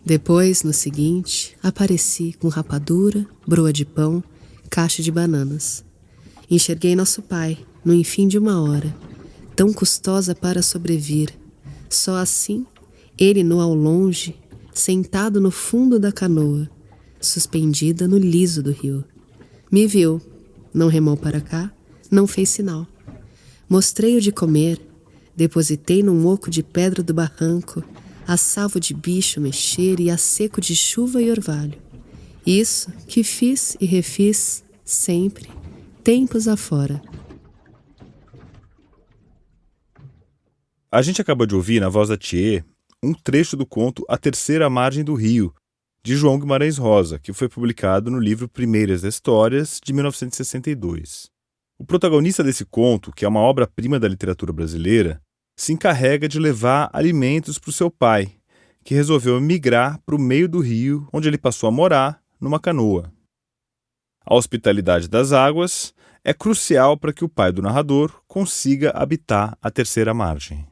Depois, no seguinte, apareci com rapadura, broa de pão, caixa de bananas. Enxerguei nosso pai, no enfim de uma hora, tão custosa para sobrevir. Só assim, ele no ao longe, sentado no fundo da canoa, suspendida no liso do rio. Me viu, não remou para cá, não fez sinal. Mostrei-o de comer, depositei num oco de pedra do barranco, a salvo de bicho mexer e a seco de chuva e orvalho. Isso que fiz e refiz sempre, tempos afora. A gente acabou de ouvir, na voz da Thier, um trecho do conto A Terceira Margem do Rio, de João Guimarães Rosa, que foi publicado no livro Primeiras Histórias, de 1962. O protagonista desse conto, que é uma obra-prima da literatura brasileira, se encarrega de levar alimentos para o seu pai, que resolveu migrar para o meio do rio, onde ele passou a morar, numa canoa. A hospitalidade das águas é crucial para que o pai do narrador consiga habitar a terceira margem.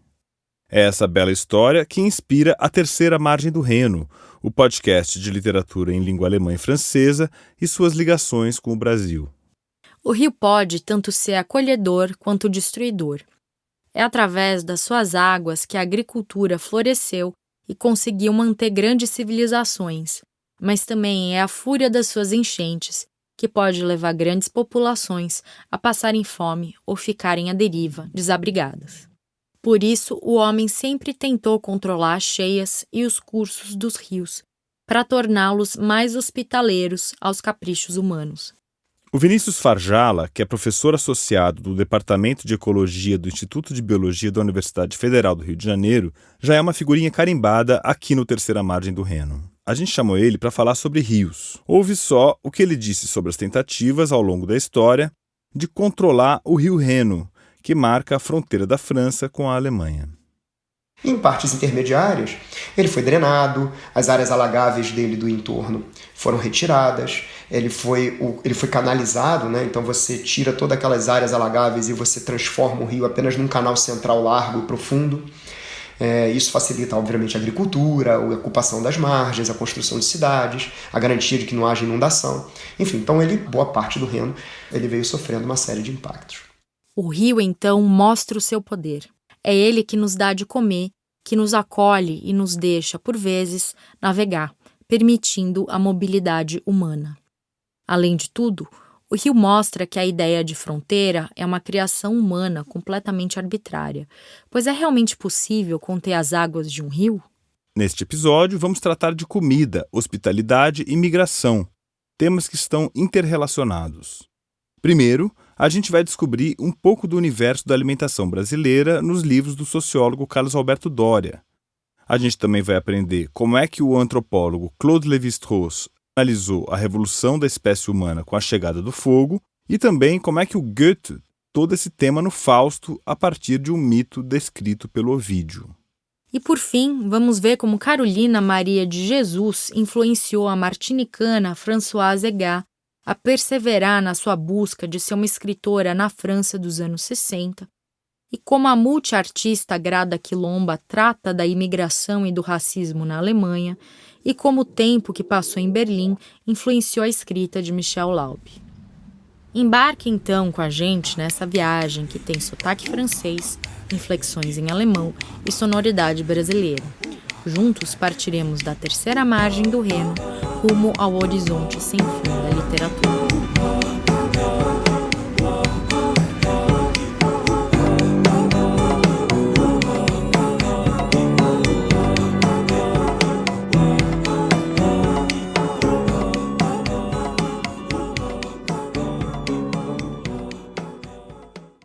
É essa bela história que inspira A Terceira Margem do Reno, o podcast de literatura em língua alemã e francesa e suas ligações com o Brasil. O rio pode tanto ser acolhedor quanto destruidor. É através das suas águas que a agricultura floresceu e conseguiu manter grandes civilizações, mas também é a fúria das suas enchentes que pode levar grandes populações a passarem fome ou ficarem à deriva, desabrigadas. Por isso, o homem sempre tentou controlar as cheias e os cursos dos rios, para torná-los mais hospitaleiros aos caprichos humanos. O Vinícius Farjala, que é professor associado do Departamento de Ecologia do Instituto de Biologia da Universidade Federal do Rio de Janeiro, já é uma figurinha carimbada aqui no Terceira Margem do Reno. A gente chamou ele para falar sobre rios. Ouve só o que ele disse sobre as tentativas, ao longo da história, de controlar o rio Reno, que marca a fronteira da França com a Alemanha. Em partes intermediárias, ele foi drenado, as áreas alagáveis dele do entorno foram retiradas, ele foi canalizado, né? Então você tira todas aquelas áreas alagáveis e você transforma o rio apenas num canal central largo e profundo. Isso facilita, obviamente, a agricultura, a ocupação das margens, a construção de cidades, a garantia de que não haja inundação. Enfim, então boa parte do Reno, ele veio sofrendo uma série de impactos. O rio, então, mostra o seu poder. É ele que nos dá de comer, que nos acolhe e nos deixa, por vezes, navegar, permitindo a mobilidade humana. Além de tudo, o rio mostra que a ideia de fronteira é uma criação humana completamente arbitrária, pois é realmente possível conter as águas de um rio? Neste episódio, vamos tratar de comida, hospitalidade e migração, temas que estão interrelacionados. Primeiro, a gente vai descobrir um pouco do universo da alimentação brasileira nos livros do sociólogo Carlos Alberto Doria. A gente também vai aprender como é que o antropólogo Claude Lévi-Strauss analisou a revolução da espécie humana com a chegada do fogo e também como é que o Goethe todo esse tema no Fausto a partir de um mito descrito pelo Ovídio. E por fim, vamos ver como Carolina Maria de Jesus influenciou a martinicana Françoise Egat a perseverar na sua busca de ser uma escritora na França dos anos 60, e como a multiartista Grada Quilomba trata da imigração e do racismo na Alemanha, e como o tempo que passou em Berlim influenciou a escrita de Michel Laub. Embarque então com a gente nessa viagem que tem sotaque francês, inflexões em alemão e sonoridade brasileira. Juntos partiremos da terceira margem do Reno rumo ao horizonte sem fim da literatura.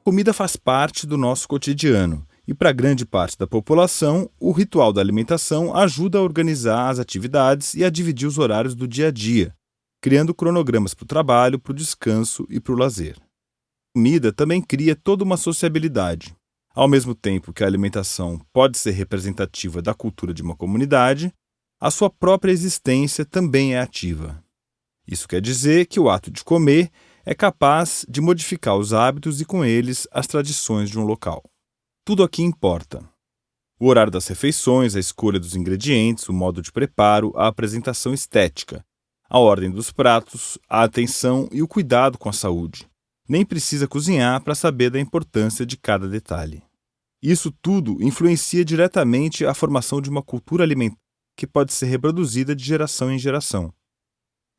Comida faz parte do nosso cotidiano e, para grande parte da população, o ritual da alimentação ajuda a organizar as atividades e a dividir os horários do dia a dia, criando cronogramas para o trabalho, para o descanso e para o lazer. A comida também cria toda uma sociabilidade. Ao mesmo tempo que a alimentação pode ser representativa da cultura de uma comunidade, a sua própria existência também é ativa. Isso quer dizer que o ato de comer é capaz de modificar os hábitos e, com eles, as tradições de um local. Tudo aqui importa. O horário das refeições, a escolha dos ingredientes, o modo de preparo, a apresentação estética, a ordem dos pratos, a atenção e o cuidado com a saúde. Nem precisa cozinhar para saber da importância de cada detalhe. Isso tudo influencia diretamente a formação de uma cultura alimentar que pode ser reproduzida de geração em geração.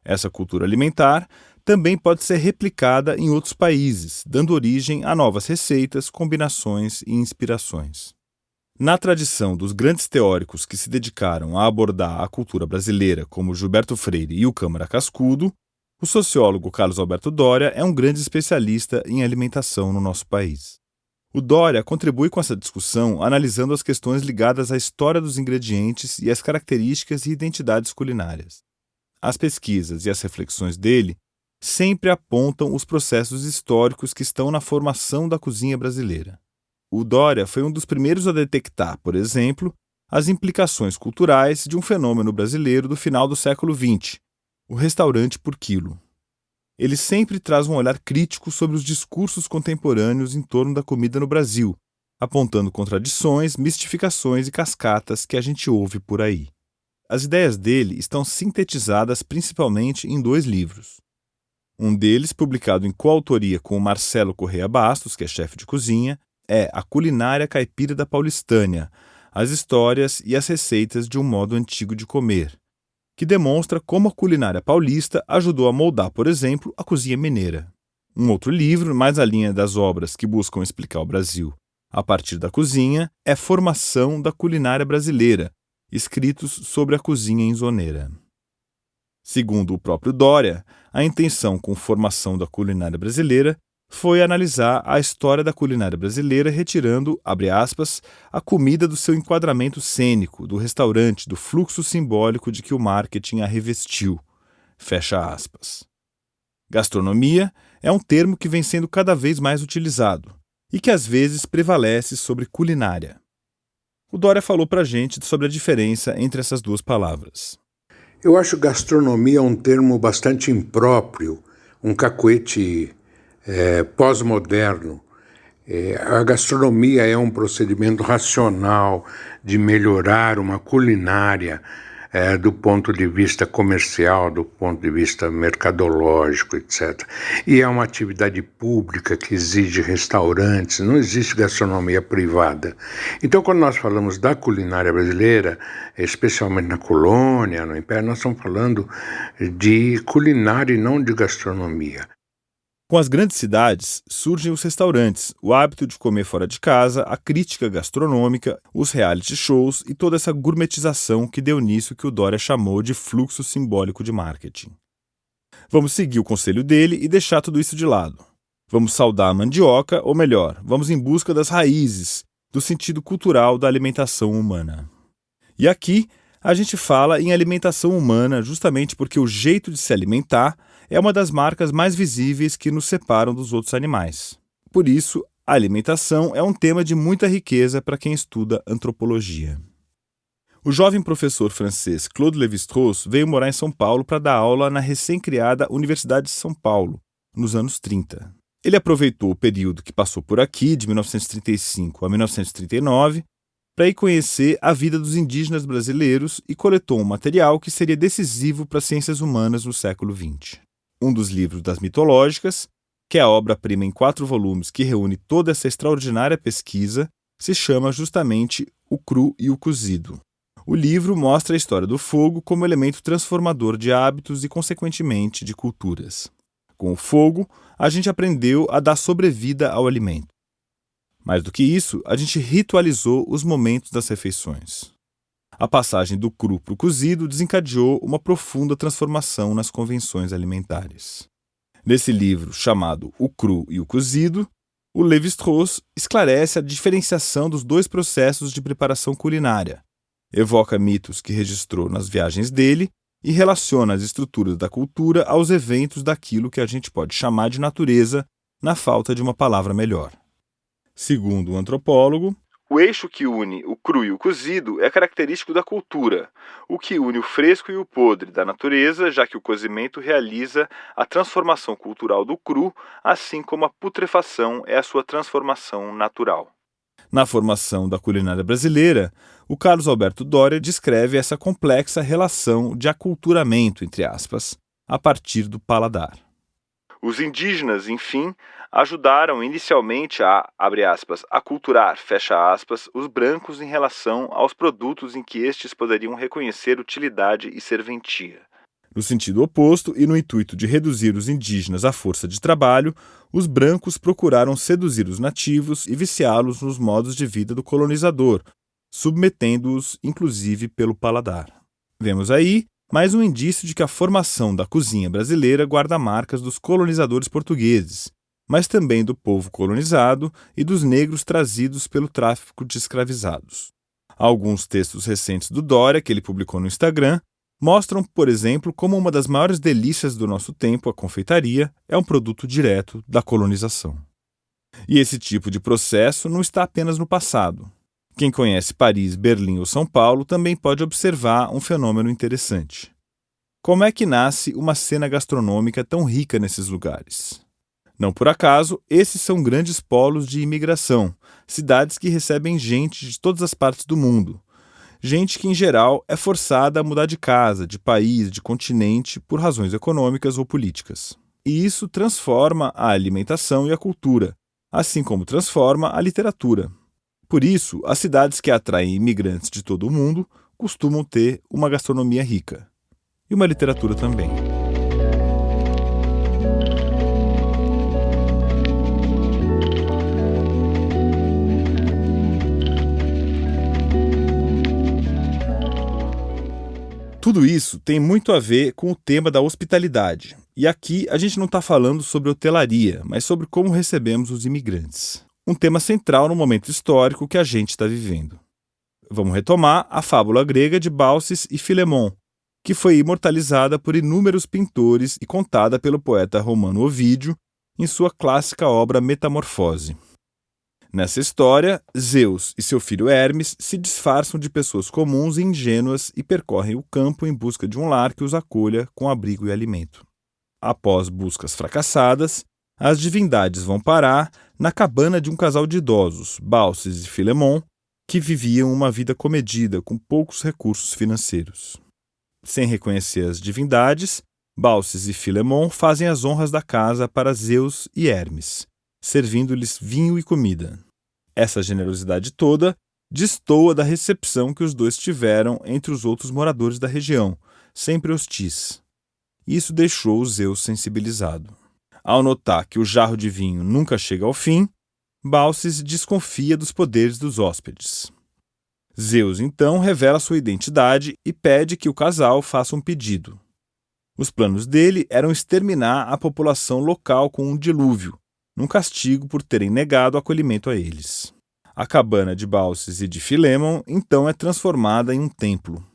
Essa cultura alimentar também pode ser replicada em outros países, dando origem a novas receitas, combinações e inspirações. Na tradição dos grandes teóricos que se dedicaram a abordar a cultura brasileira, como Gilberto Freire e o Câmara Cascudo, o sociólogo Carlos Alberto Doria é um grande especialista em alimentação no nosso país. O Doria contribui com essa discussão analisando as questões ligadas à história dos ingredientes e às características e identidades culinárias. As pesquisas e as reflexões dele sempre apontam os processos históricos que estão na formação da cozinha brasileira. O Doria foi um dos primeiros a detectar, por exemplo, as implicações culturais de um fenômeno brasileiro do final do século XX, o restaurante por quilo. Ele sempre traz um olhar crítico sobre os discursos contemporâneos em torno da comida no Brasil, apontando contradições, mistificações e cascatas que a gente ouve por aí. As ideias dele estão sintetizadas principalmente em 2 livros. Um deles, publicado em coautoria com o Marcelo Correia Bastos, que é chefe de cozinha, é A Culinária Caipira da Paulistânia, as histórias e as receitas de um modo antigo de comer, que demonstra como a culinária paulista ajudou a moldar, por exemplo, a cozinha mineira. Um outro livro, mais à linha das obras que buscam explicar o Brasil a partir da cozinha, é Formação da Culinária Brasileira, escritos sobre a cozinha enzoneira. Segundo o próprio Doria, a intenção com Formação da Culinária Brasileira foi analisar a história da culinária brasileira retirando, abre aspas, a comida do seu enquadramento cênico, do restaurante, do fluxo simbólico de que o marketing a revestiu, fecha aspas. Gastronomia é um termo que vem sendo cada vez mais utilizado e que às vezes prevalece sobre culinária. O Doria falou pra gente sobre a diferença entre essas 2 palavras. Eu acho gastronomia um termo bastante impróprio, um cacuete pós-moderno. A gastronomia é um procedimento racional de melhorar uma culinária do ponto de vista comercial, do ponto de vista mercadológico, etc. E é uma atividade pública que exige restaurantes, não existe gastronomia privada. Então, quando nós falamos da culinária brasileira, especialmente na colônia, no Império, nós estamos falando de culinária e não de gastronomia. Com as grandes cidades, surgem os restaurantes, o hábito de comer fora de casa, a crítica gastronômica, os reality shows e toda essa gourmetização que deu nisso que o Doria chamou de fluxo simbólico de marketing. Vamos seguir o conselho dele e deixar tudo isso de lado. Vamos saudar a mandioca, ou melhor, vamos em busca das raízes, do sentido cultural da alimentação humana. E aqui, a gente fala em alimentação humana justamente porque o jeito de se alimentar é uma das marcas mais visíveis que nos separam dos outros animais. Por isso, a alimentação é um tema de muita riqueza para quem estuda antropologia. O jovem professor francês Claude Lévi-Strauss veio morar em São Paulo para dar aula na recém-criada Universidade de São Paulo, nos anos 30. Ele aproveitou o período que passou por aqui, de 1935 a 1939, para ir conhecer a vida dos indígenas brasileiros e coletou um material que seria decisivo para as ciências humanas no século XX. Um dos livros das mitológicas, que é a obra-prima em 4 volumes que reúne toda essa extraordinária pesquisa, se chama justamente O Cru e o Cozido. O livro mostra a história do fogo como elemento transformador de hábitos e, consequentemente, de culturas. Com o fogo, a gente aprendeu a dar sobrevida ao alimento. Mais do que isso, a gente ritualizou os momentos das refeições. A passagem do cru para o cozido desencadeou uma profunda transformação nas convenções alimentares. Nesse livro, chamado O Cru e o Cozido, o Lévi-Strauss esclarece a diferenciação dos 2 processos de preparação culinária, evoca mitos que registrou nas viagens dele e relaciona as estruturas da cultura aos eventos daquilo que a gente pode chamar de natureza, na falta de uma palavra melhor. Segundo o antropólogo, o eixo que une o cru e o cozido é característico da cultura, o que une o fresco e o podre da natureza, já que o cozimento realiza a transformação cultural do cru, assim como a putrefação é a sua transformação natural. Na formação da culinária brasileira, o Carlos Alberto Doria descreve essa complexa relação de aculturamento, entre aspas, a partir do paladar. Os indígenas, enfim, ajudaram inicialmente a, abre aspas, aculturar, fecha aspas, os brancos em relação aos produtos em que estes poderiam reconhecer utilidade e serventia. No sentido oposto e no intuito de reduzir os indígenas à força de trabalho, os brancos procuraram seduzir os nativos e viciá-los nos modos de vida do colonizador, submetendo-os, inclusive, pelo paladar. Vemos aí mais um indício de que a formação da cozinha brasileira guarda marcas dos colonizadores portugueses, mas também do povo colonizado e dos negros trazidos pelo tráfico de escravizados. Alguns textos recentes do Doria, que ele publicou no Instagram, mostram, por exemplo, como uma das maiores delícias do nosso tempo, a confeitaria, é um produto direto da colonização. E esse tipo de processo não está apenas no passado. Quem conhece Paris, Berlim ou São Paulo também pode observar um fenômeno interessante. Como é que nasce uma cena gastronômica tão rica nesses lugares? Não por acaso, esses são grandes polos de imigração, cidades que recebem gente de todas as partes do mundo. Gente que, em geral, é forçada a mudar de casa, de país, de continente, por razões econômicas ou políticas. E isso transforma a alimentação e a cultura, assim como transforma a literatura. Por isso, as cidades que atraem imigrantes de todo o mundo costumam ter uma gastronomia rica. E uma literatura também. Tudo isso tem muito a ver com o tema da hospitalidade. E aqui a gente não está falando sobre hotelaria, mas sobre como recebemos os imigrantes. Um tema central no momento histórico que a gente está vivendo. Vamos retomar a fábula grega de Baucis e Filemon, que foi imortalizada por inúmeros pintores e contada pelo poeta romano Ovídio em sua clássica obra Metamorfose. Nessa história, Zeus e seu filho Hermes se disfarçam de pessoas comuns e ingênuas e percorrem o campo em busca de um lar que os acolha com abrigo e alimento. Após buscas fracassadas, as divindades vão parar na cabana de um casal de idosos, Baucis e Filemon, que viviam uma vida comedida com poucos recursos financeiros. Sem reconhecer as divindades, Baucis e Filemon fazem as honras da casa para Zeus e Hermes, servindo-lhes vinho e comida. Essa generosidade toda destoa da recepção que os dois tiveram entre os outros moradores da região, sempre hostis. Isso deixou Zeus sensibilizado. Ao notar que o jarro de vinho nunca chega ao fim, Baucis desconfia dos poderes dos hóspedes. Zeus, então, revela sua identidade e pede que o casal faça um pedido. Os planos dele eram exterminar a população local com um dilúvio, num castigo por terem negado acolhimento a eles. A cabana de Baucis e de Filemon, então, é transformada em um templo.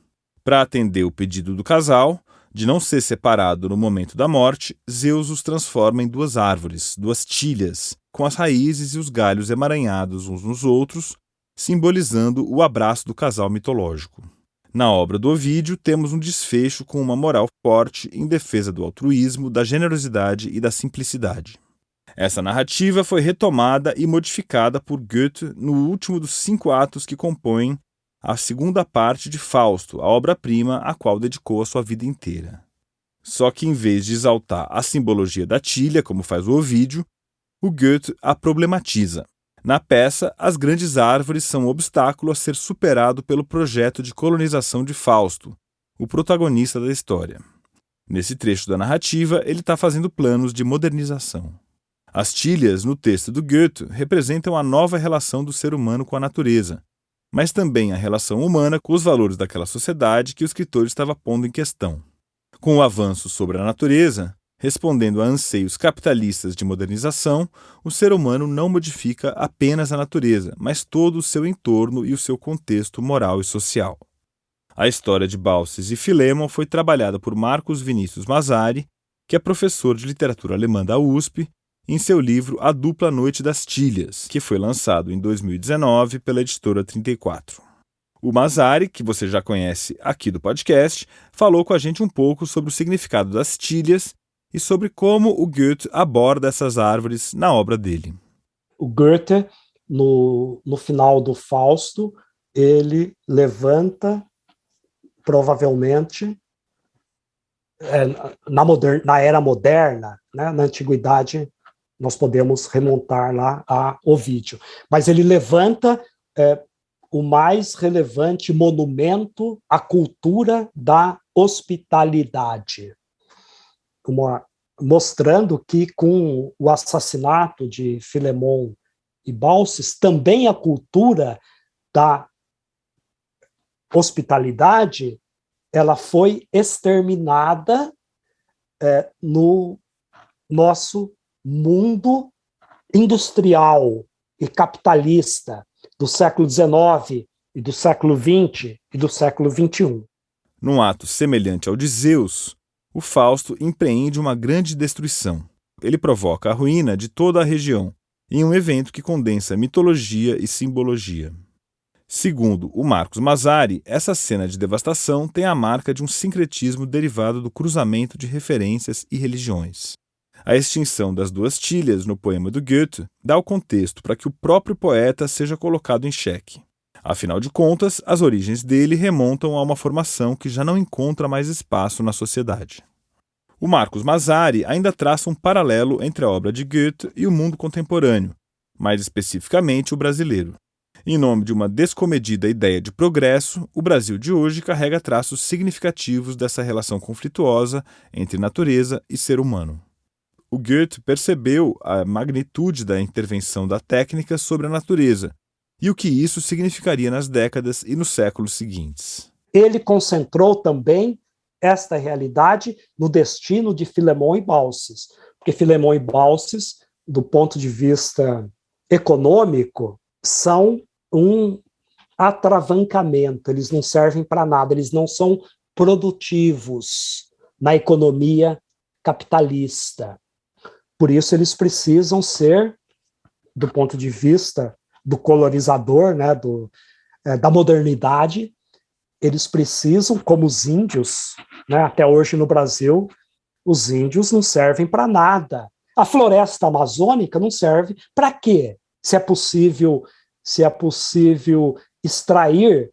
Para atender o pedido do casal, de não ser separado no momento da morte, Zeus os transforma em duas árvores, duas tilhas, com as raízes e os galhos emaranhados uns nos outros, simbolizando o abraço do casal mitológico. Na obra do Ovídio, temos um desfecho com uma moral forte em defesa do altruísmo, da generosidade e da simplicidade. Essa narrativa foi retomada e modificada por Goethe no último dos 5 atos que compõem a segunda parte de Fausto, a obra-prima a qual dedicou a sua vida inteira. Só que, em vez de exaltar a simbologia da tilha, como faz o Ovídio, o Goethe a problematiza. Na peça, as grandes árvores são um obstáculo a ser superado pelo projeto de colonização de Fausto, o protagonista da história. Nesse trecho da narrativa, ele está fazendo planos de modernização. As tilhas, no texto do Goethe, representam a nova relação do ser humano com a natureza, mas também a relação humana com os valores daquela sociedade que o escritor estava pondo em questão. Com o avanço sobre a natureza, respondendo a anseios capitalistas de modernização, o ser humano não modifica apenas a natureza, mas todo o seu entorno e o seu contexto moral e social. A história de Baucis e Filemon foi trabalhada por Marcos Vinícius Mazzari, que é professor de literatura alemã da USP, em seu livro A Dupla Noite das Tilhas, que foi lançado em 2019 pela editora 34. O Mazzari, que você já conhece aqui do podcast, falou com a gente um pouco sobre o significado das tilhas e sobre como o Goethe aborda essas árvores na obra dele. O Goethe no final do Fausto, ele levanta, provavelmente, na era moderna, né, na antiguidade, nós podemos remontar lá a Ovídio, mas ele levanta o mais relevante monumento à cultura da hospitalidade, mostrando que com o assassinato de Filemon e Baucis, também a cultura da hospitalidade ela foi exterminada no nosso mundo industrial e capitalista do século XIX e do século XX e do século XXI. Num ato semelhante ao de Zeus, o Fausto empreende uma grande destruição. Ele provoca a ruína de toda a região, em um evento que condensa mitologia e simbologia. Segundo o Marcos Mazzari, essa cena de devastação tem a marca de um sincretismo derivado do cruzamento de referências e religiões. A extinção das duas tilhas no poema do Goethe dá o contexto para que o próprio poeta seja colocado em xeque. Afinal de contas, as origens dele remontam a uma formação que já não encontra mais espaço na sociedade. O Marcos Mazzari ainda traça um paralelo entre a obra de Goethe e o mundo contemporâneo, mais especificamente o brasileiro. Em nome de uma descomedida ideia de progresso, o Brasil de hoje carrega traços significativos dessa relação conflituosa entre natureza e ser humano. O Goethe percebeu a magnitude da intervenção da técnica sobre a natureza e o que isso significaria nas décadas e nos séculos seguintes. Ele concentrou também esta realidade no destino de Filemon e Baucis, porque Filemon e Baucis, do ponto de vista econômico, são um atravancamento, eles não servem para nada, eles não são produtivos na economia capitalista. Por isso eles precisam ser, do ponto de vista do colonizador, né, da modernidade, eles precisam, como os índios, né, até hoje no Brasil, os índios não servem para nada. A floresta amazônica não serve para quê? Se é possível extrair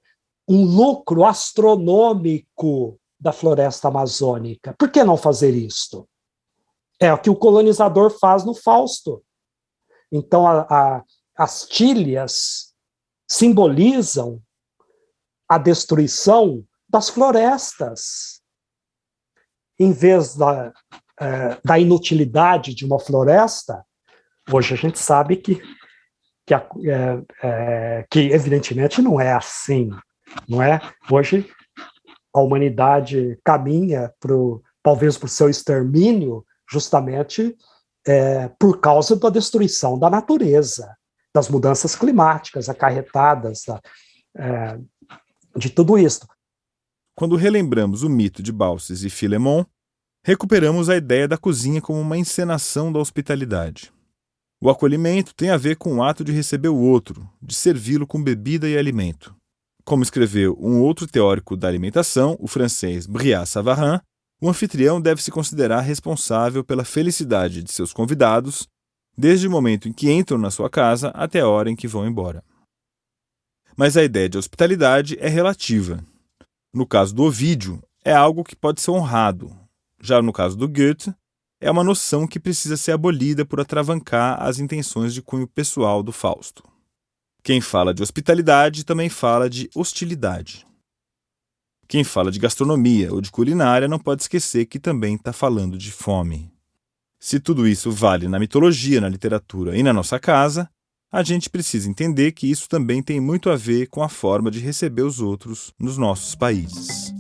um lucro astronômico da floresta amazônica. Por que não fazer isto? É o que o colonizador faz no Fausto. Então, as tilhas simbolizam a destruição das florestas. Em vez da inutilidade de uma floresta, hoje a gente sabe que evidentemente não é assim, não é? Hoje a humanidade caminha talvez para o seu extermínio justamente por causa da destruição da natureza, das mudanças climáticas acarretadas, de tudo isso. Quando relembramos o mito de Baucis e Filemon, recuperamos a ideia da cozinha como uma encenação da hospitalidade. O acolhimento tem a ver com o ato de receber o outro, de servi-lo com bebida e alimento. Como escreveu um outro teórico da alimentação, o francês Brillat-Savarin, o anfitrião deve se considerar responsável pela felicidade de seus convidados, desde o momento em que entram na sua casa até a hora em que vão embora. Mas a ideia de hospitalidade é relativa. No caso do Ovídio, é algo que pode ser honrado. Já no caso do Goethe, é uma noção que precisa ser abolida por atravancar as intenções de cunho pessoal do Fausto. Quem fala de hospitalidade também fala de hostilidade. Quem fala de gastronomia ou de culinária não pode esquecer que também está falando de fome. Se tudo isso vale na mitologia, na literatura e na nossa casa, a gente precisa entender que isso também tem muito a ver com a forma de receber os outros nos nossos países.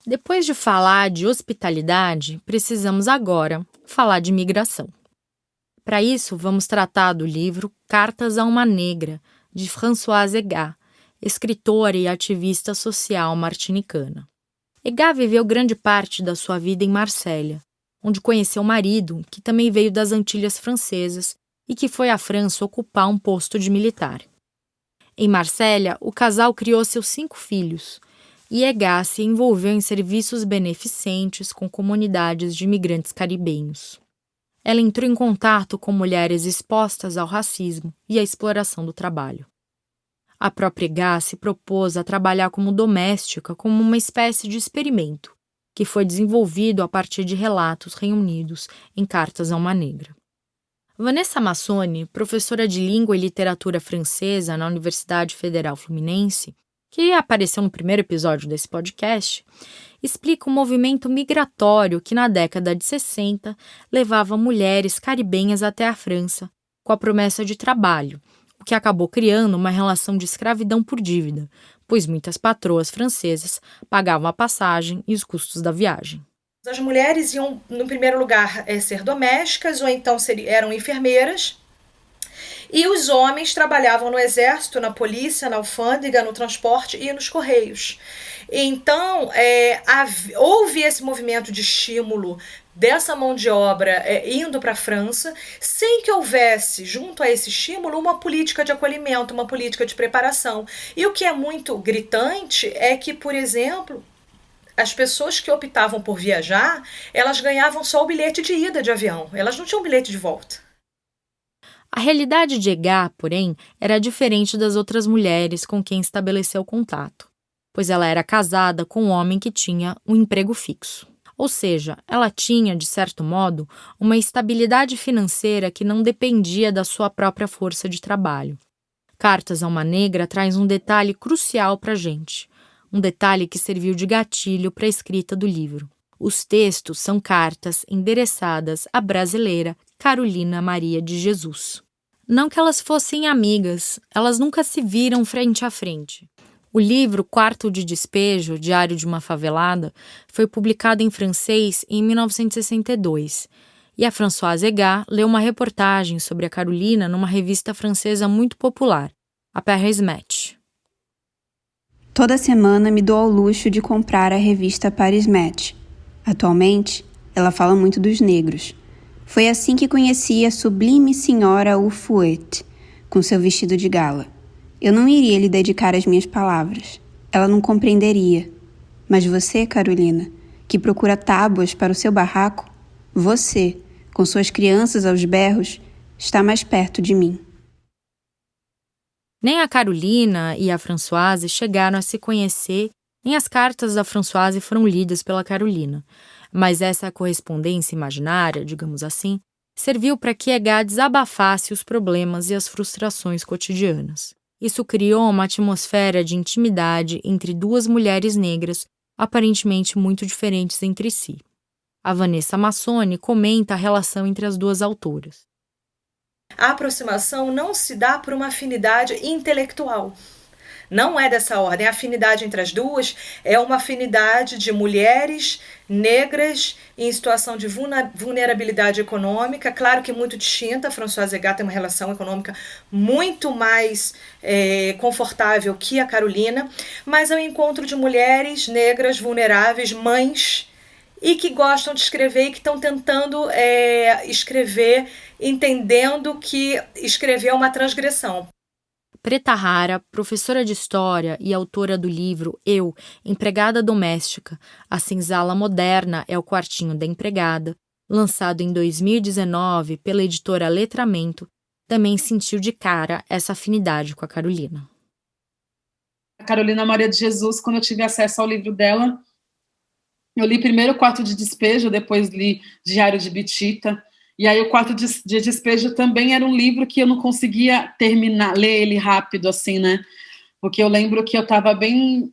Depois de falar de hospitalidade, precisamos agora falar de migração. Para isso, vamos tratar do livro Cartas a uma Negra, de Françoise Egat, escritora e ativista social martinicana. Egat viveu grande parte da sua vida em Marsella, onde conheceu o marido, que também veio das Antilhas Francesas e que foi à França ocupar um posto de militar. Em Marsella, o casal criou seus 5 filhos, e Egá se envolveu em serviços beneficentes com comunidades de imigrantes caribenhos. Ela entrou em contato com mulheres expostas ao racismo e à exploração do trabalho. A própria Egá se propôs a trabalhar como doméstica como uma espécie de experimento, que foi desenvolvido a partir de relatos reunidos em Cartas a uma Negra. Vanessa Massoni, professora de Língua e Literatura Francesa na Universidade Federal Fluminense, que apareceu no primeiro episódio desse podcast, explica o movimento migratório que na década de 60 levava mulheres caribenhas até a França, com a promessa de trabalho, o que acabou criando uma relação de escravidão por dívida, pois muitas patroas francesas pagavam a passagem e os custos da viagem. As mulheres iam, no primeiro lugar, ser domésticas ou então eram enfermeiras, e os homens trabalhavam no exército, na polícia, na alfândega, no transporte e nos correios. Então, houve esse movimento de estímulo dessa mão de obra indo para a França, sem que houvesse, junto a esse estímulo, uma política de acolhimento, uma política de preparação. E o que é muito gritante é que, por exemplo, as pessoas que optavam por viajar, elas ganhavam só o bilhete de ida de avião, elas não tinham bilhete de volta. A realidade de Egá, porém, era diferente das outras mulheres com quem estabeleceu contato, pois ela era casada com um homem que tinha um emprego fixo. Ou seja, ela tinha, de certo modo, uma estabilidade financeira que não dependia da sua própria força de trabalho. Cartas a uma Negra traz um detalhe crucial para a gente, um detalhe que serviu de gatilho para a escrita do livro. Os textos são cartas endereçadas à brasileira Carolina Maria de Jesus. Não que elas fossem amigas, elas nunca se viram frente a frente. O livro Quarto de Despejo, Diário de uma Favelada, foi publicado em francês em 1962, e a Françoise Egá leu uma reportagem sobre a Carolina numa revista francesa muito popular, a Paris Match. Toda semana me dou ao luxo de comprar a revista Paris Match. Atualmente, ela fala muito dos negros. Foi assim que conheci a sublime senhora Ufouette, com seu vestido de gala. Eu não iria lhe dedicar as minhas palavras. Ela não compreenderia. Mas você, Carolina, que procura tábuas para o seu barraco, você, com suas crianças aos berros, está mais perto de mim. Nem a Carolina e a Françoise chegaram a se conhecer, nem as cartas da Françoise foram lidas pela Carolina. Mas essa correspondência imaginária, digamos assim, serviu para que Egá desabafasse os problemas e as frustrações cotidianas. Isso criou uma atmosfera de intimidade entre duas mulheres negras, aparentemente muito diferentes entre si. A Vanessa Massoni comenta a relação entre as duas autoras. A aproximação não se dá por uma afinidade intelectual. Não é dessa ordem. A afinidade entre as duas é uma afinidade de mulheres negras em situação de vulnerabilidade econômica, claro que muito distinta. A Françoise Egá tem uma relação econômica muito mais confortável que a Carolina, mas é um encontro de mulheres negras vulneráveis, mães, e que gostam de escrever e que estão tentando escrever, entendendo que escrever é uma transgressão. Preta Rara, professora de História e autora do livro Eu, Empregada Doméstica, a senzala moderna é o quartinho da empregada, lançado em 2019 pela editora Letramento, também sentiu de cara essa afinidade com a Carolina. A Carolina Maria de Jesus, quando eu tive acesso ao livro dela, eu li primeiro o Quarto de Despejo, depois li Diário de Bitita. E aí o Quarto de Despejo também era um livro que eu não conseguia ler ele rápido, assim, né? Porque eu lembro que eu estava bem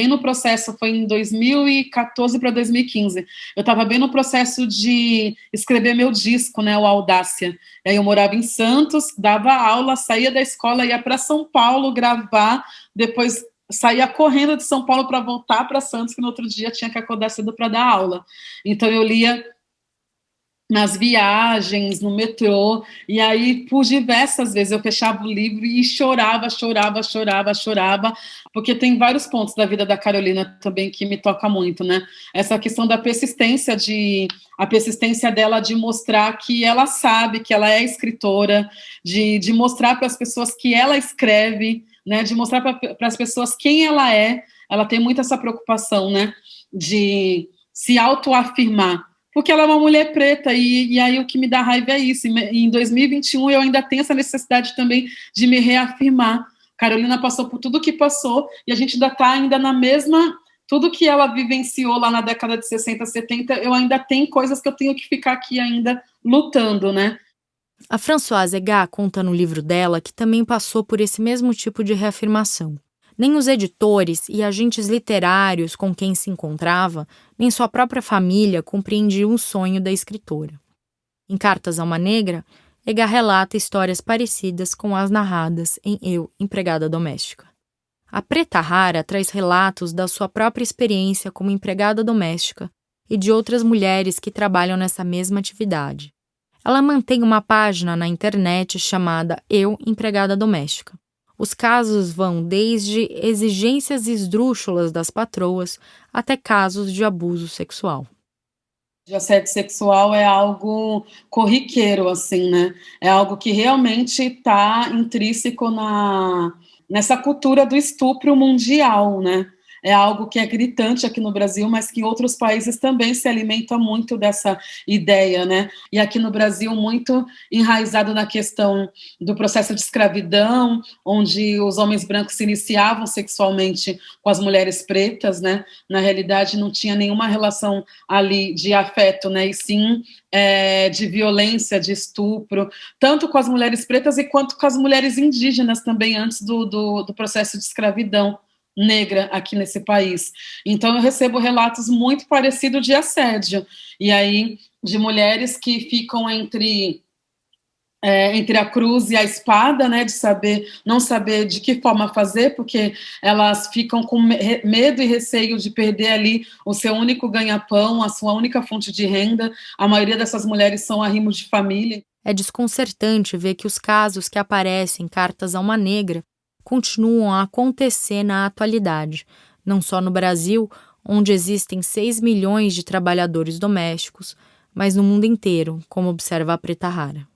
no processo, foi em 2014 para 2015. Eu estava bem no processo de escrever meu disco, né, o Audácia. E aí eu morava em Santos, dava aula, saía da escola, ia para São Paulo gravar, depois saía correndo de São Paulo para voltar para Santos, que no outro dia tinha que acordar cedo para dar aula. Então eu lia nas viagens, no metrô, e aí por diversas vezes eu fechava o livro e chorava, porque tem vários pontos da vida da Carolina também que me toca muito, né? Essa questão da persistência dela de mostrar que ela sabe, que ela é escritora, de mostrar para as pessoas que ela escreve, né, de mostrar para as pessoas quem ela é. Ela tem muito essa preocupação, né, de se autoafirmar, porque ela é uma mulher preta, e aí o que me dá raiva é isso. E em 2021 eu ainda tenho essa necessidade também de me reafirmar. Carolina passou por tudo que passou, e a gente ainda está ainda na mesma... Tudo que ela vivenciou lá na década de 60, 70, eu ainda tenho coisas que eu tenho que ficar aqui ainda lutando, né? A Françoise Egat conta no livro dela que também passou por esse mesmo tipo de reafirmação. Nem os editores e agentes literários com quem se encontrava, nem sua própria família compreendiam o sonho da escritora. Em Cartas a uma Negra, Egat relata histórias parecidas com as narradas em Eu, Empregada Doméstica. A Preta Rara traz relatos da sua própria experiência como empregada doméstica e de outras mulheres que trabalham nessa mesma atividade. Ela mantém uma página na internet chamada Eu, Empregada Doméstica. Os casos vão desde exigências esdrúxulas das patroas até casos de abuso sexual. De assédio sexual é algo corriqueiro, assim, né? É algo que realmente está intrínseco nessa cultura do estupro mundial, né? É algo que é gritante aqui no Brasil, mas que em outros países também se alimenta muito dessa ideia, né? E aqui no Brasil, muito enraizado na questão do processo de escravidão, onde os homens brancos se iniciavam sexualmente com as mulheres pretas, né? Na realidade, não tinha nenhuma relação ali de afeto, né? E sim de violência, de estupro, tanto com as mulheres pretas e quanto com as mulheres indígenas também, antes do processo de escravidão negra aqui nesse país. Então eu recebo relatos muito parecidos de assédio, e aí de mulheres que ficam entre a cruz e a espada, né, de não saber de que forma fazer, porque elas ficam com medo e receio de perder ali o seu único ganha-pão, a sua única fonte de renda. A maioria dessas mulheres são arrimos de família. É desconcertante ver que os casos que aparecem em Cartas a uma Negra continuam a acontecer na atualidade, não só no Brasil, onde existem 6 milhões de trabalhadores domésticos, mas no mundo inteiro, como observa a Preta Rara.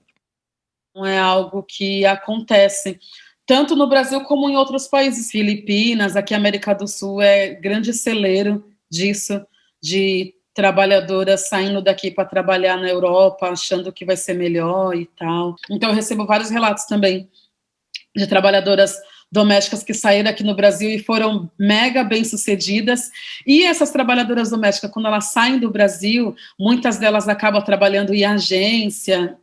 Não é algo que acontece tanto no Brasil como em outros países. Filipinas, aqui a América do Sul é grande celeiro disso, de trabalhadoras saindo daqui para trabalhar na Europa, achando que vai ser melhor e tal. Então eu recebo vários relatos também de trabalhadoras domésticas que saíram aqui no Brasil e foram mega bem-sucedidas, e essas trabalhadoras domésticas, quando elas saem do Brasil, muitas delas acabam trabalhando em agência,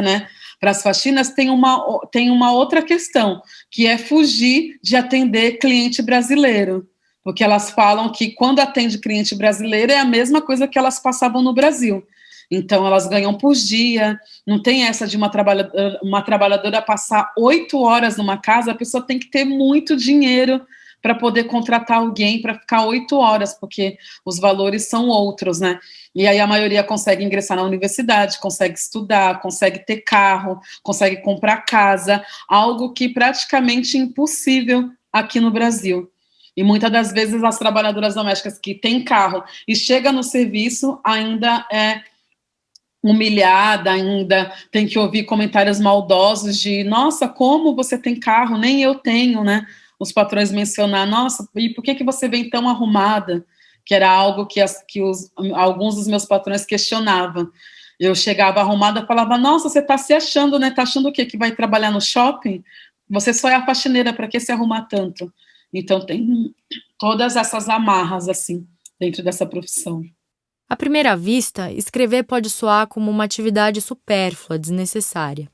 né, para as faxinas. Tem uma outra questão, que é fugir de atender cliente brasileiro, porque elas falam que quando atende cliente brasileiro é a mesma coisa que elas passavam no Brasil. Então, elas ganham por dia, não tem essa de uma trabalhadora passar 8 horas numa casa, a pessoa tem que ter muito dinheiro para poder contratar alguém para ficar 8 horas, porque os valores são outros, né? E aí a maioria consegue ingressar na universidade, consegue estudar, consegue ter carro, consegue comprar casa, algo que praticamente impossível aqui no Brasil. E muitas das vezes as trabalhadoras domésticas que têm carro e chegam no serviço ainda é humilhada, ainda tem que ouvir comentários maldosos de nossa, como você tem carro? Nem eu tenho, né? Os patrões mencionar, nossa, e por que você vem tão arrumada? Que era algo que alguns dos meus patrões questionavam. Eu chegava arrumada e falava, nossa, você está se achando, né? Está achando o quê? Que vai trabalhar no shopping? Você só é a faxineira, para que se arrumar tanto? Então tem todas essas amarras, assim, dentro dessa profissão. À primeira vista, escrever pode soar como uma atividade supérflua, desnecessária.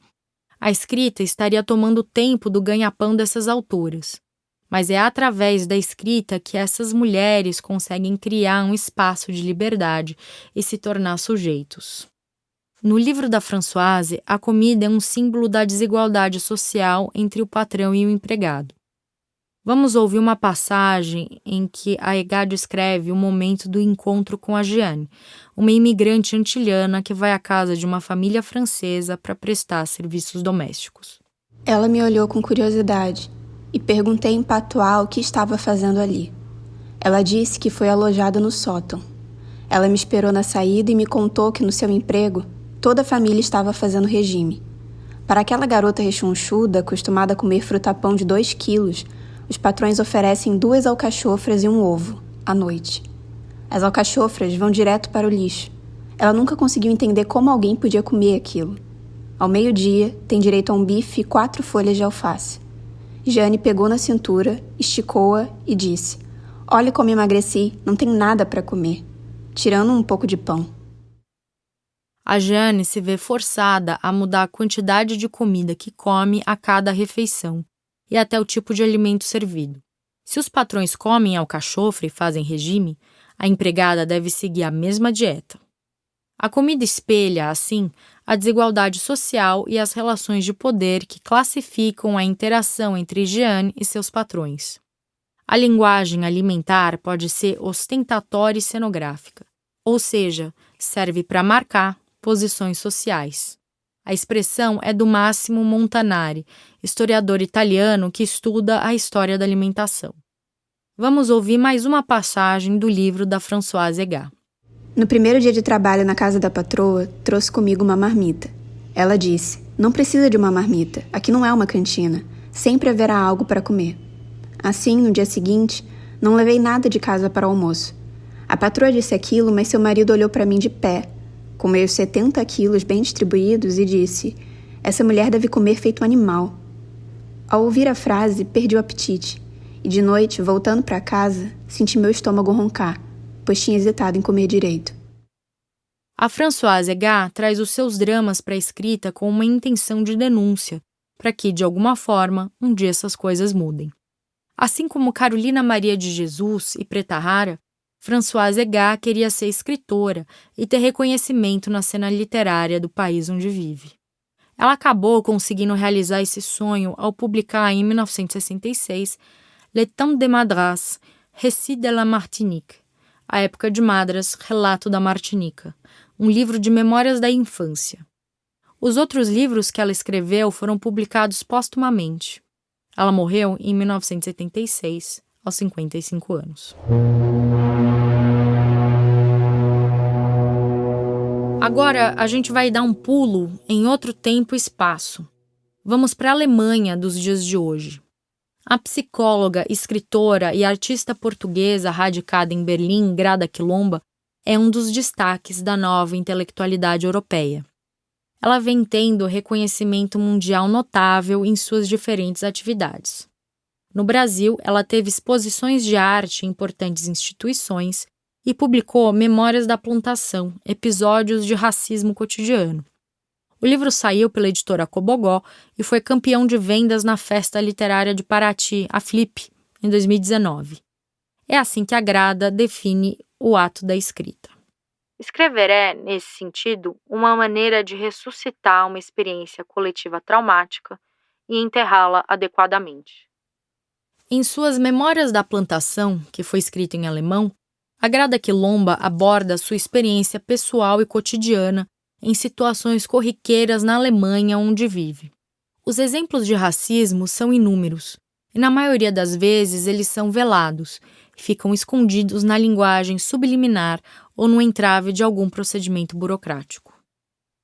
A escrita estaria tomando o tempo do ganha-pão dessas autoras. Mas é através da escrita que essas mulheres conseguem criar um espaço de liberdade e se tornar sujeitos. No livro da Françoise, a comida é um símbolo da desigualdade social entre o patrão e o empregado. Vamos ouvir uma passagem em que a Egat descreve o momento do encontro com a Jeanne, uma imigrante antilhana que vai à casa de uma família francesa para prestar serviços domésticos. Ela me olhou com curiosidade e perguntei em patois o que estava fazendo ali. Ela disse que foi alojada no sótão. Ela me esperou na saída e me contou que no seu emprego toda a família estava fazendo regime. Para aquela garota rechonchuda, acostumada a comer fruta-pão de 2 quilos, os patrões oferecem 2 alcachofras e um ovo, à noite. As alcachofras vão direto para o lixo. Ela nunca conseguiu entender como alguém podia comer aquilo. Ao meio-dia, tem direito a um bife e 4 folhas de alface. Jane pegou na cintura, esticou-a e disse: "Olha como emagreci, não tem nada para comer, tirando um pouco de pão." A Jane se vê forçada a mudar a quantidade de comida que come a cada refeição e até o tipo de alimento servido. Se os patrões comem alcachofra e fazem regime, a empregada deve seguir a mesma dieta. A comida espelha, assim, a desigualdade social e as relações de poder que classificam a interação entre Jeanne e seus patrões. A linguagem alimentar pode ser ostentatória e cenográfica, ou seja, serve para marcar posições sociais. A expressão é do Massimo Montanari, historiador italiano que estuda a história da alimentação. Vamos ouvir mais uma passagem do livro da Françoise Egat. No primeiro dia de trabalho na casa da patroa, trouxe comigo uma marmita. Ela disse: "Não precisa de uma marmita, aqui não é uma cantina. Sempre haverá algo para comer." Assim, no dia seguinte, não levei nada de casa para o almoço. A patroa disse aquilo, mas seu marido olhou para mim de pé, com meus 70 quilos bem distribuídos, e disse: "Essa mulher deve comer feito um animal." Ao ouvir a frase, perdi o apetite. E de noite, voltando para casa, senti meu estômago roncar, pois tinha hesitado em comer direito. A Françoise Egat traz os seus dramas para a escrita com uma intenção de denúncia, para que, de alguma forma, um dia essas coisas mudem. Assim como Carolina Maria de Jesus e Preta Rara, Françoise Egat queria ser escritora e ter reconhecimento na cena literária do país onde vive. Ela acabou conseguindo realizar esse sonho ao publicar, em 1966, Le Temps de Madras, Récit de la Martinique, A Época de Madras, Relato da Martinica, um livro de memórias da infância. Os outros livros que ela escreveu foram publicados póstumamente. Ela morreu em 1976, aos 55 anos. Agora a gente vai dar um pulo em outro tempo e espaço. Vamos para a Alemanha dos dias de hoje. A psicóloga, escritora e artista portuguesa radicada em Berlim, Grada Quilomba, é um dos destaques da nova intelectualidade europeia. Ela vem tendo reconhecimento mundial notável em suas diferentes atividades. No Brasil, ela teve exposições de arte em importantes instituições e publicou Memórias da Plantação, Episódios de Racismo Cotidiano. O livro saiu pela editora Cobogó e foi campeão de vendas na Festa Literária de Paraty, a Flip, em 2019. É assim que a Grada define o ato da escrita. Escrever é, nesse sentido, uma maneira de ressuscitar uma experiência coletiva traumática e enterrá-la adequadamente. Em suas Memórias da Plantação, que foi escrito em alemão, a Grada Quilomba aborda sua experiência pessoal e cotidiana em situações corriqueiras na Alemanha onde vive. Os exemplos de racismo são inúmeros, e na maioria das vezes eles são velados, ficam escondidos na linguagem subliminar ou no entrave de algum procedimento burocrático.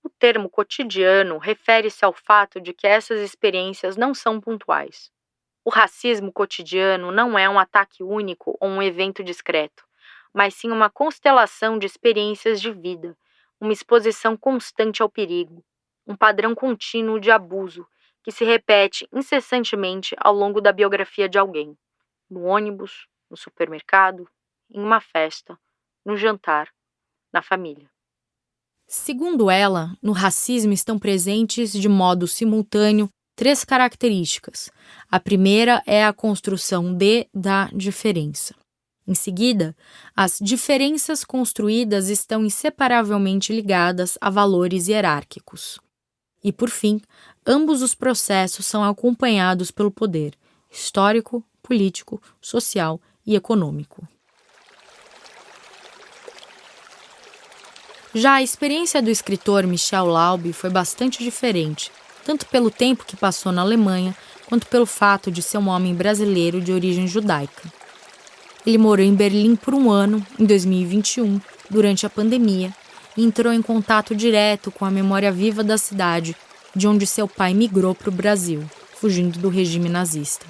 O termo cotidiano refere-se ao fato de que essas experiências não são pontuais. O racismo cotidiano não é um ataque único ou um evento discreto, mas sim uma constelação de experiências de vida, uma exposição constante ao perigo, um padrão contínuo de abuso que se repete incessantemente ao longo da biografia de alguém, no ônibus, no supermercado, em uma festa, no jantar, na família. Segundo ela, no racismo estão presentes de modo simultâneo 3 características. A primeira é a construção da diferença. Em seguida, as diferenças construídas estão inseparavelmente ligadas a valores hierárquicos. E, por fim, ambos os processos são acompanhados pelo poder histórico, político, social e econômico. Já a experiência do escritor Michel Laube foi bastante diferente, tanto pelo tempo que passou na Alemanha, quanto pelo fato de ser um homem brasileiro de origem judaica. Ele morou em Berlim por 1 ano, em 2021, durante a pandemia, e entrou em contato direto com a memória viva da cidade de onde seu pai migrou para o Brasil, fugindo do regime nazista.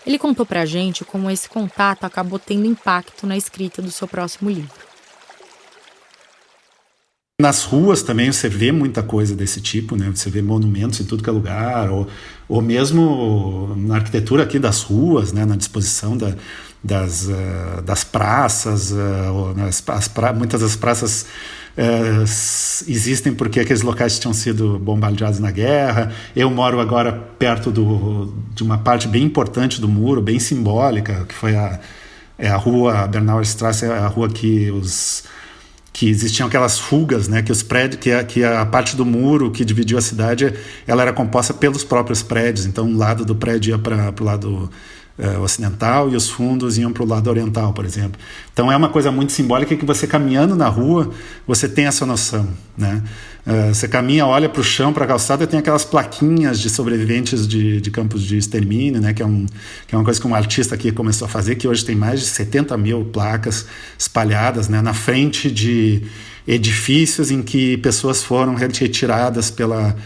Ele contou pra gente como esse contato acabou tendo impacto na escrita do seu próximo livro. Nas ruas também você vê muita coisa desse tipo, né? Você vê monumentos em tudo que é lugar, ou mesmo na arquitetura aqui das ruas, né? Na disposição das praças, muitas das praças existem porque aqueles locais tinham sido bombardeados na guerra. Eu moro agora perto de uma parte bem importante do muro, bem simbólica, que foi a rua Bernauerstraße, a rua que existiam aquelas fugas, né, que os prédios, que a parte do muro que dividiu a cidade, ela era composta pelos próprios prédios. Então, um lado do prédio ia para o lado ocidental e os fundos iam para o lado oriental, por exemplo. Então, é uma coisa muito simbólica que você caminhando na rua, você tem essa noção, né? Você caminha, olha para o chão, para a calçada, e tem aquelas plaquinhas de sobreviventes de campos de extermínio, né? Que é uma coisa que um artista aqui começou a fazer, que hoje tem mais de 70 mil placas espalhadas, né? Na frente de edifícios em que pessoas foram retiradas pela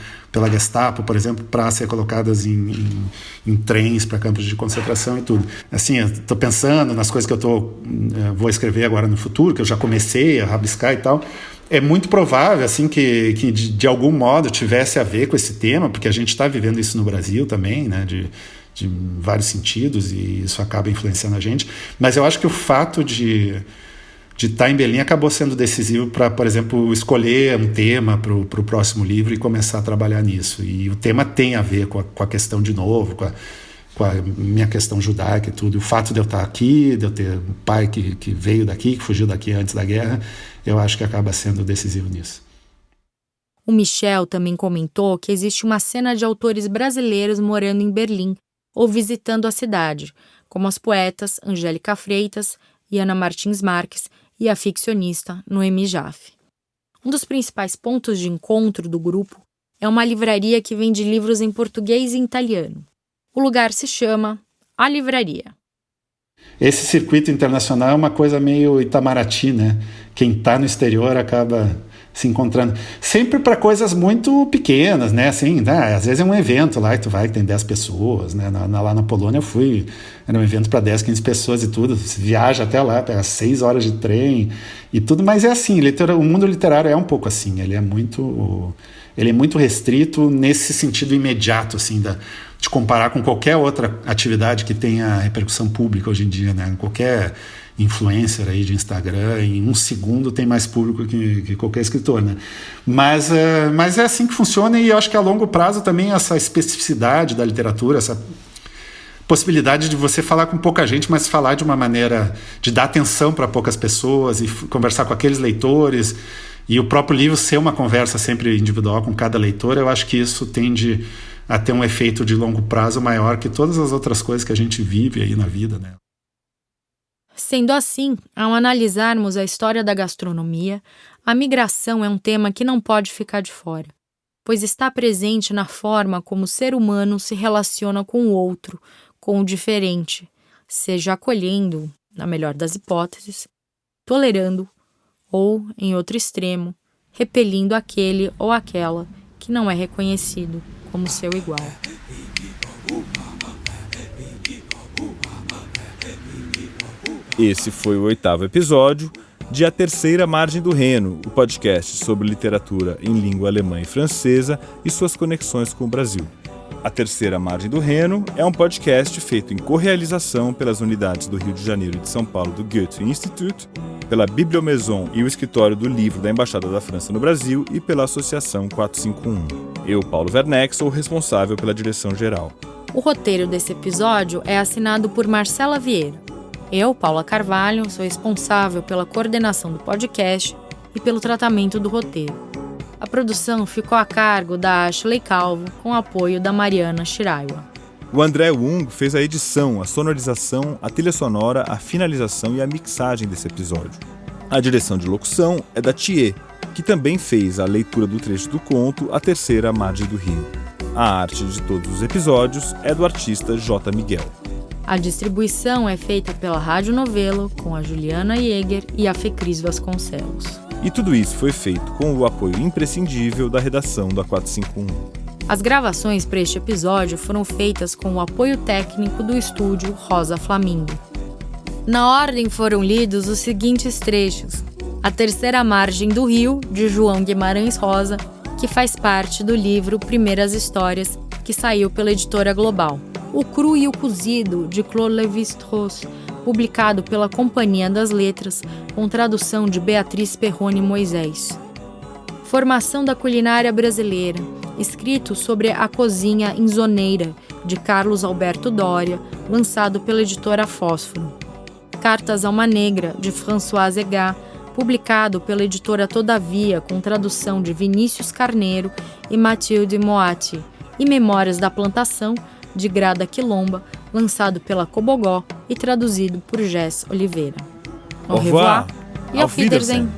Gestapo, por exemplo, para ser colocadas em trens para campos de concentração e tudo. Assim, eu estou pensando nas coisas que vou escrever agora no futuro, que eu já comecei a rabiscar e tal. É muito provável assim, que de algum modo tivesse a ver com esse tema, porque a gente está vivendo isso no Brasil também, né, de vários sentidos, e isso acaba influenciando a gente. Mas eu acho que o fato de estar em Berlim acabou sendo decisivo para, por exemplo, escolher um tema para o próximo livro e começar a trabalhar nisso. E o tema tem a ver com a questão, de novo, com a minha questão judaica e tudo. O fato de eu estar aqui, de eu ter um pai que veio daqui, que fugiu daqui antes da guerra, eu acho que acaba sendo decisivo nisso. O Michel também comentou que existe uma cena de autores brasileiros morando em Berlim ou visitando a cidade, como as poetas Angélica Freitas e Ana Martins Marques, e a ficcionista Noemi Jaffe. Um dos principais pontos de encontro do grupo é uma livraria que vende livros em português e italiano. O lugar se chama A Livraria. Esse circuito internacional é uma coisa meio Itamaraty, né? Quem está no exterior acaba se encontrando. Sempre para coisas muito pequenas, né? Assim, às vezes é um evento lá que tu vai, que tem 10 pessoas, né? Lá na Polônia eu fui, era um evento para 10, 15 pessoas e tudo. Você viaja até lá, pega 6 horas de trem e tudo, mas é assim, o mundo literário é um pouco assim, ele é muito restrito nesse sentido imediato, assim, de comparar com qualquer outra atividade que tenha repercussão pública hoje em dia, né? Qualquer influencer aí de Instagram, em um segundo tem mais público que qualquer escritor, né? Mas é assim que funciona, e eu acho que a longo prazo também essa especificidade da literatura, essa possibilidade de você falar com pouca gente, mas falar de uma maneira de dar atenção para poucas pessoas e conversar com aqueles leitores, e o próprio livro ser uma conversa sempre individual com cada leitor, eu acho que isso tende a ter um efeito de longo prazo maior que todas as outras coisas que a gente vive aí na vida, né? Sendo assim, ao analisarmos a história da gastronomia, a migração é um tema que não pode ficar de fora, pois está presente na forma como o ser humano se relaciona com o outro, com o diferente, seja acolhendo, na melhor das hipóteses, tolerando, ou, em outro extremo, repelindo aquele ou aquela que não é reconhecido como seu igual. Esse foi o 8º episódio de A Terceira Margem do Reno, o podcast sobre literatura em língua alemã e francesa e suas conexões com o Brasil. A Terceira Margem do Reno é um podcast feito em correalização pelas unidades do Rio de Janeiro e de São Paulo do Goethe Institut, pela Bibliomaison e o Escritório do Livro da Embaixada da França no Brasil e pela Associação 451. Eu, Paulo Werneck, sou o responsável pela direção-geral. O roteiro desse episódio é assinado por Marcela Vieira. Eu, Paula Carvalho, sou responsável pela coordenação do podcast e pelo tratamento do roteiro. A produção ficou a cargo da Ashley Calvo, com apoio da Mariana Shiraiwa. O André Wung fez a edição, a sonorização, a trilha sonora, a finalização e a mixagem desse episódio. A direção de locução é da Thier, que também fez a leitura do trecho do conto A Terceira Margem do Rio. A arte de todos os episódios é do artista J. Miguel. A distribuição é feita pela Rádio Novelo, com a Juliana Jäger e a Fecris Vasconcelos. E tudo isso foi feito com o apoio imprescindível da redação da 451. As gravações para este episódio foram feitas com o apoio técnico do estúdio Rosa Flamingo. Na ordem foram lidos os seguintes trechos: A Terceira Margem do Rio, de João Guimarães Rosa, que faz parte do livro Primeiras Histórias, que saiu pela editora Global. O Cru e o Cozido, de Claude Lévi-Strauss, publicado pela Companhia das Letras, com tradução de Beatriz Perrone Moisés. Formação da Culinária Brasileira, escrito sobre a cozinha inzoneira, de Carlos Alberto Doria, lançado pela editora Fósforo. Cartas a uma Negra, de François Zegat, publicado pela editora Todavia, com tradução de Vinícius Carneiro e Mathilde Moatti. E Memórias da Plantação, de Grada Quilomba, lançado pela Cobogó e traduzido por Jess Oliveira. Au revoir e auf Wiedersehen!